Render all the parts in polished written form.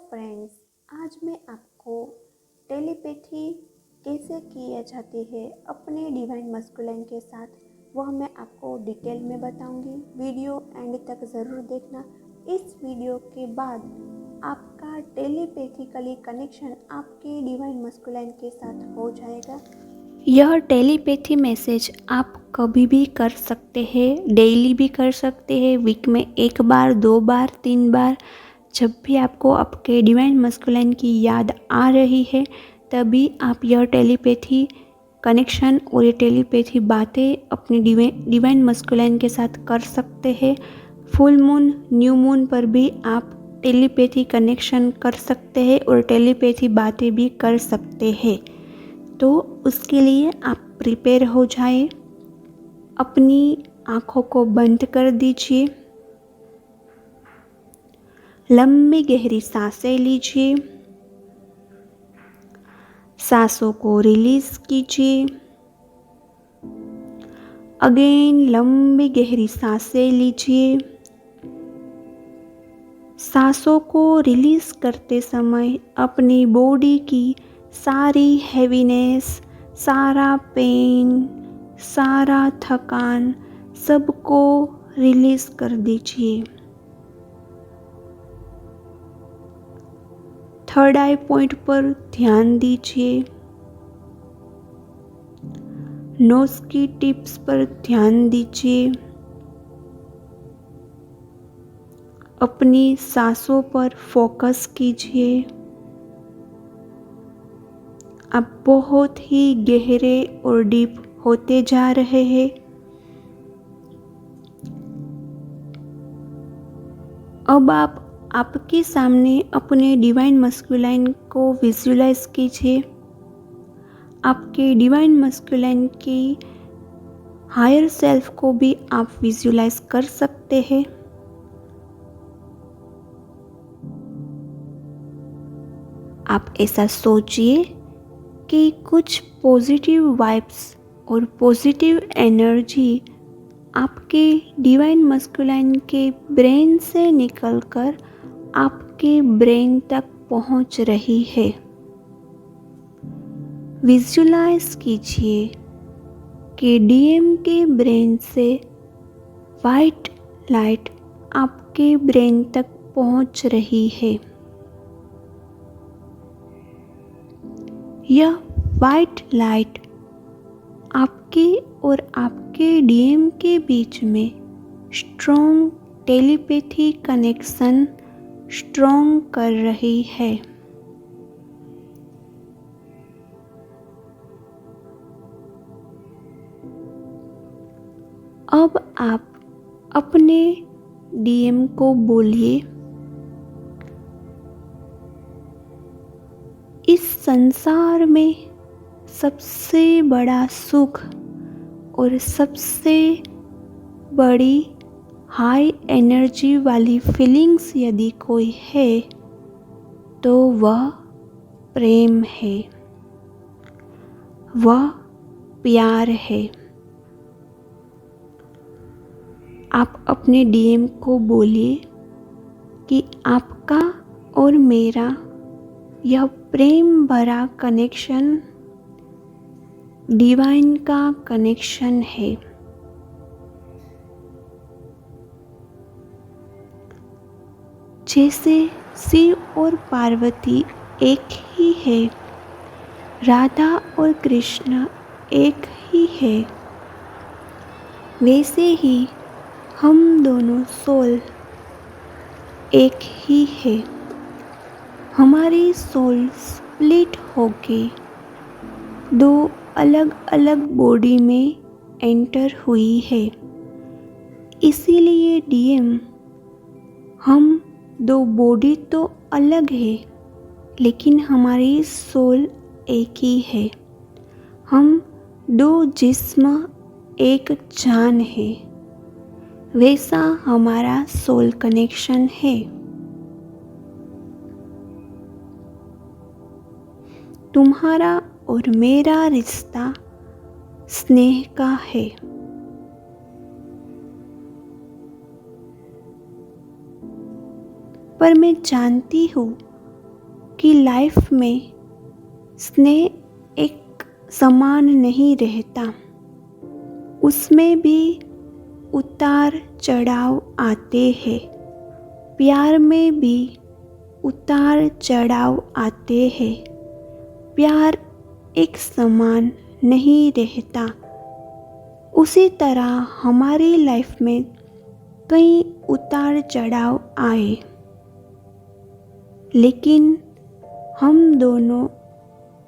Friends, आज मैं आपको टेलीपैथी कैसे किया जाती है अपने डिवाइन मस्कुलिन के साथ, वह मैं आपको डिटेल में बताऊंगी। वीडियो एंड तक ज़रूर देखना। इस वीडियो के बाद आपका टेलीपैथिकली कनेक्शन आपके डिवाइन मस्कुलिन के साथ हो जाएगा। यह टेलीपैथी मैसेज आप कभी भी कर सकते हैं, डेली भी कर सकते हैं, वीक में 1 बार, 2 बार, 3 बार। जब भी आपको आपके डिवाइन मस्कुलिन की याद आ रही है तभी आप यह टेलीपैथी कनेक्शन और ये टेलीपैथी बातें अपने डिवाइन मस्कुलिन के साथ कर सकते हैं। फुल मून, न्यू मून पर भी आप टेलीपैथी कनेक्शन कर सकते हैं और टेलीपैथी बातें भी कर सकते हैं। तो उसके लिए आप प्रिपेयर हो जाए। अपनी आँखों को बंद कर दीजिए, लंबी गहरी सांसें लीजिए, सांसों को रिलीज कीजिए। अगेन लंबी गहरी सांसें लीजिए। सांसों को रिलीज करते समय अपनी बॉडी की सारी हैवीनेस, सारा पेन, सारा थकान सबको रिलीज कर दीजिए। थर्ड आई पॉइंट पर ध्यान दीजिए। नोज की टिप्स पर ध्यान दीजिए। अपनी सांसों पर फोकस कीजिए। आप बहुत ही गहरे और डीप होते जा रहे हैं। अब आप आपके सामने अपने डिवाइन मस्कुलिन को विजुलाइज कीजिए। आपके डिवाइन मस्कुलिन की हायर सेल्फ को भी आप विजुलाइज कर सकते हैं। आप ऐसा सोचिए कि कुछ पॉजिटिव वाइब्स और पॉजिटिव एनर्जी आपके डिवाइन मस्कुलिन के ब्रेन से निकलकर आपके ब्रेन तक पहुंच रही है। विजुलाइज कीजिए कि डीएम के ब्रेन से वाइट लाइट आपके ब्रेन तक पहुंच रही है। यह वाइट लाइट आपके और आपके डीएम के बीच में स्ट्रॉन्ग टेलीपैथी कनेक्शन स्ट्रॉन्ग कर रही है। अब आप अपने डीएम को बोलिए, इस संसार में सबसे बड़ा सुख और सबसे बड़ी हाई एनर्जी वाली फीलिंग्स यदि कोई है तो वह प्रेम है, वह प्यार है। आप अपने डीएम को बोलिए कि आपका और मेरा यह प्रेम भरा कनेक्शन डिवाइन का कनेक्शन है। जैसे शिव और पार्वती एक ही है, राधा और कृष्ण एक ही है, वैसे ही हम दोनों सोल एक ही है। हमारी सोल स्प्लिट होके दो अलग अलग बॉडी में एंटर हुई है। इसीलिए डीएम, हम दो बॉडी तो अलग है लेकिन हमारी सोल एक ही है। हम दो जिस्म एक जान है, वैसा हमारा सोल कनेक्शन है। तुम्हारा और मेरा रिश्ता स्नेह का है। पर मैं जानती हूँ कि लाइफ में स्नेह एक समान नहीं रहता, उसमें भी उतार चढ़ाव आते हैं। प्यार में भी उतार चढ़ाव आते हैं। प्यार एक समान नहीं रहता। उसी तरह हमारी लाइफ में कई उतार चढ़ाव आए, लेकिन हम दोनों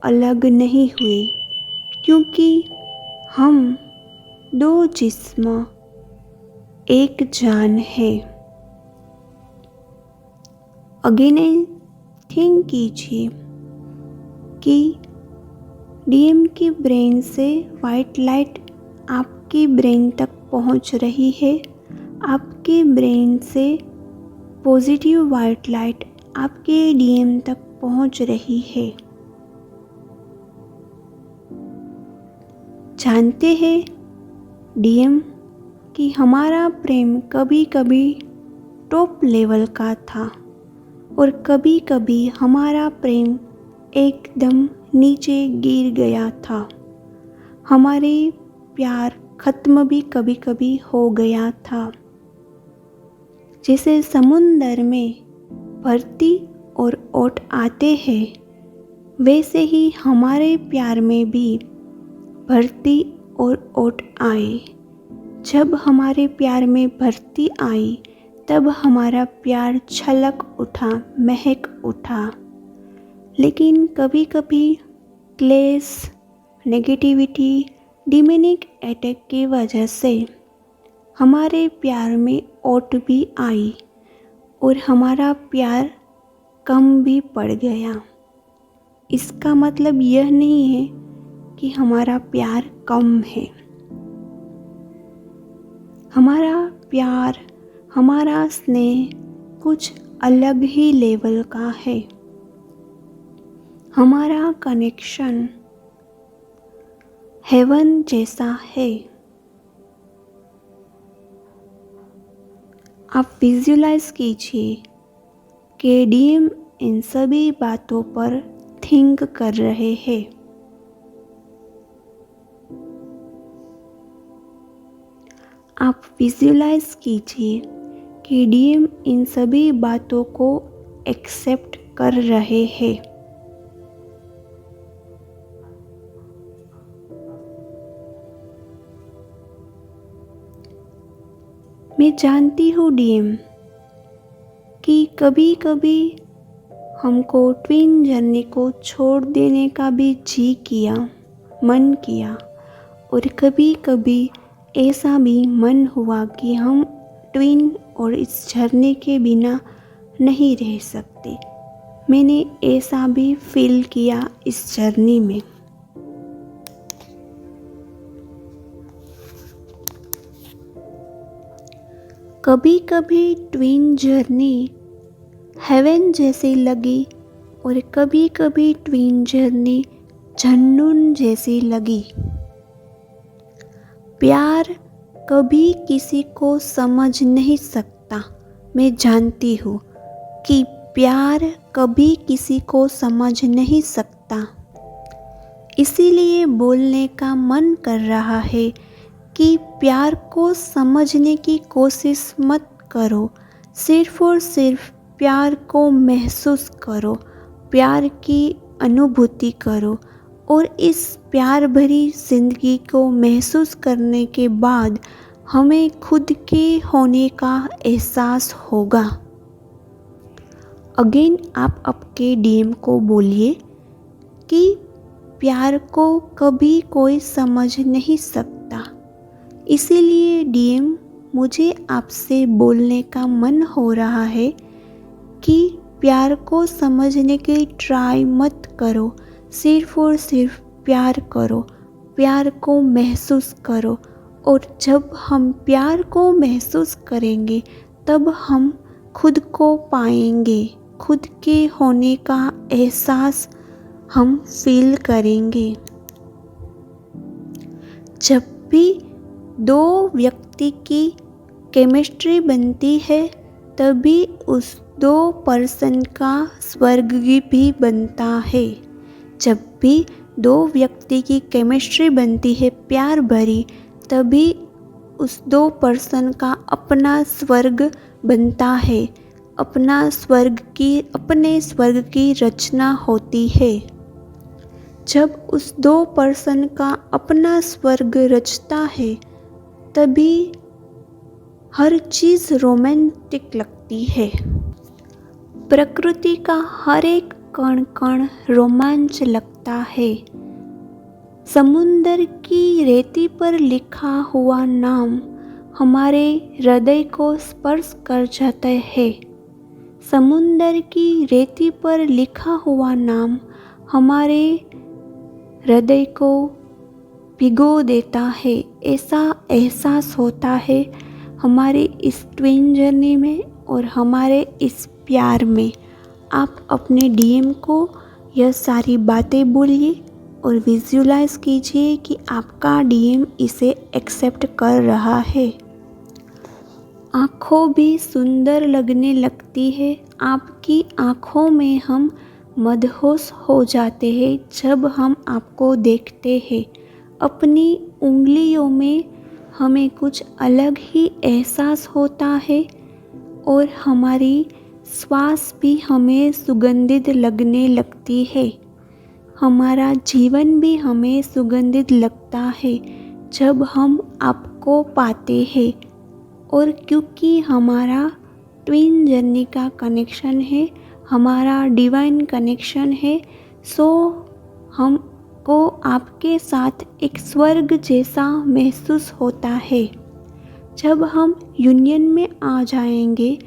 अलग नहीं हुए, क्योंकि हम दो जिस्म एक जान है। अगेन थिंक कीजिए कि डीएम की ब्रेन से वाइट लाइट आपकी ब्रेन तक पहुंच रही है। आपके ब्रेन से पॉजिटिव वाइट लाइट आपके डीएम तक पहुंच रही है। जानते हैं डीएम कि हमारा प्रेम कभी कभी टॉप लेवल का था और कभी कभी हमारा प्रेम एकदम नीचे गिर गया था। हमारे प्यार ख़त्म भी कभी कभी हो गया था। जैसे समुंदर में भरती और ओट आते हैं, वैसे ही हमारे प्यार में भी भरती और ओट आए। जब हमारे प्यार में भरती आई, तब हमारा प्यार छलक उठा, महक उठा। लेकिन कभी कभी क्लेश, नेगेटिविटी, डिमोनिक अटैक की वजह से हमारे प्यार में ओट भी आई और हमारा प्यार कम भी पड़ गया। इसका मतलब यह नहीं है कि हमारा प्यार कम है। हमारा प्यार, हमारा स्नेह कुछ अलग ही लेवल का है। हमारा कनेक्शन हेवन जैसा है। आप विजुलाइज कीजिए कि डीएम इन सभी बातों पर थिंक कर रहे हैं। आप विजुलाइज कीजिए कि डीएम इन सभी बातों को एक्सेप्ट कर रहे हैं। मैं जानती हूँ डीएम कि कभी कभी हमको ट्विन जर्नी को छोड़ देने का भी जी किया, मन किया, और कभी कभी ऐसा भी मन हुआ कि हम ट्विन और इस जर्नी के बिना नहीं रह सकते। मैंने ऐसा भी फील किया इस जर्नी में। कभी कभी ट्विन जर्नी हेवन जैसी लगी और कभी कभी ट्विन जर्नी जन्नून जैसी लगी। प्यार कभी किसी को समझ नहीं सकता। मैं जानती हूँ कि प्यार कभी किसी को समझ नहीं सकता। इसीलिए बोलने का मन कर रहा है कि प्यार को समझने की कोशिश मत करो। सिर्फ और सिर्फ प्यार को महसूस करो, प्यार की अनुभूति करो, और इस प्यार भरी जिंदगी को महसूस करने के बाद हमें खुद के होने का एहसास होगा। अगेन आप आपके डीएम को बोलिए कि प्यार को कभी कोई समझ नहीं सकता। इसीलिए डीएम, मुझे आपसे बोलने का मन हो रहा है कि प्यार को समझने की ट्राई मत करो। सिर्फ और सिर्फ प्यार करो, प्यार को महसूस करो, और जब हम प्यार को महसूस करेंगे तब हम खुद को पाएंगे। खुद के होने का एहसास हम फील करेंगे। जब भी दो व्यक्ति की केमिस्ट्री बनती है, तभी उस दो पर्सन का स्वर्ग भी बनता है। जब भी दो व्यक्ति की केमिस्ट्री बनती है प्यार भरी, तभी उस दो पर्सन का अपना स्वर्ग बनता है, अपने स्वर्ग की रचना होती है। जब उस दो पर्सन का अपना स्वर्ग रचता है, तभी हर चीज़ रोमांटिक लगती है। प्रकृति का हर एक कण कण रोमांच लगता है। समुंदर की रेती पर लिखा हुआ नाम हमारे हृदय को स्पर्श कर जाता है। समुंदर की रेती पर लिखा हुआ नाम हमारे हृदय को भिगो देता है। ऐसा एहसास होता है हमारी इस ट्विन जर्नी में और हमारे इस प्यार में। आप अपने डीएम को यह सारी बातें बोलिए और विजुलाइज कीजिए कि आपका डीएम इसे एक्सेप्ट कर रहा है। आँखों भी सुंदर लगने लगती है। आपकी आँखों में हम मदहोश हो जाते हैं जब हम आपको देखते हैं। अपनी उंगलियों में हमें कुछ अलग ही एहसास होता है और हमारी श्वास भी हमें सुगंधित लगने लगती है। हमारा जीवन भी हमें सुगंधित लगता है जब हम आपको पाते हैं। और क्योंकि हमारा ट्विन जर्नी का कनेक्शन है, हमारा डिवाइन कनेक्शन है, सो हमको आपके साथ एक स्वर्ग जैसा महसूस होता है। जब हम यूनियन में आ जाएंगे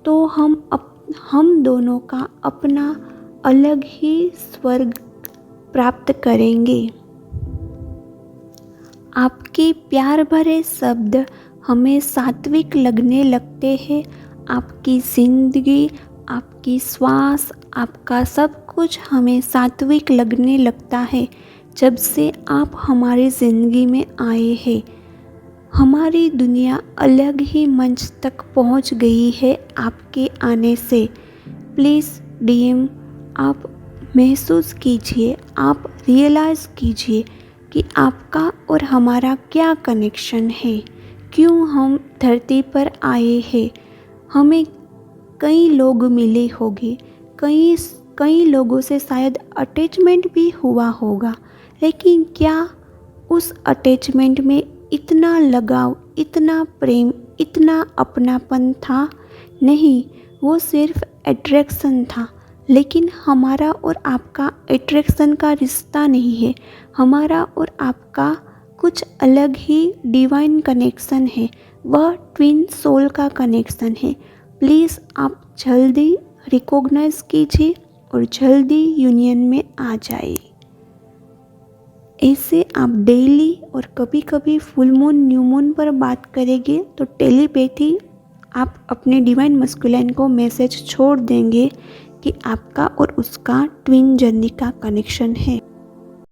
तो हम दोनों का अपना अलग ही स्वर्ग प्राप्त करेंगे। आपके प्यार भरे शब्द हमें सात्विक लगने लगते हैं। आपकी ज़िंदगी, आपकी श्वास, आपका सब कुछ हमें सात्विक लगने लगता है जब से आप हमारी ज़िंदगी में आए हैं। हमारी दुनिया अलग ही मंच तक पहुंच गई है आपके आने से। प्लीज़ डीएम, आप महसूस कीजिए, आप रियलाइज़ कीजिए कि आपका और हमारा क्या कनेक्शन है, क्यों हम धरती पर आए हैं। हमें कई लोग मिले होंगे, कई लोगों से शायद अटैचमेंट भी हुआ होगा, लेकिन क्या उस अटैचमेंट में इतना लगाव, इतना प्रेम, इतना अपनापन था? नहीं, वो सिर्फ अट्रैक्शन था। लेकिन हमारा और आपका अट्रैक्शन का रिश्ता नहीं है, हमारा और आपका कुछ अलग ही डिवाइन कनेक्शन है। वह ट्विन सोल का कनेक्शन है। प्लीज़ आप जल्दी रिकॉग्नाइज कीजिए और जल्दी यूनियन में आ जाइए। ऐसे आप डेली और कभी कभी फुल मून, न्यू मून पर बात करेंगे तो टेलीपैथी आप अपने डिवाइन मस्कुलाइन को मैसेज छोड़ देंगे कि आपका और उसका ट्विन जर्नी का कनेक्शन है।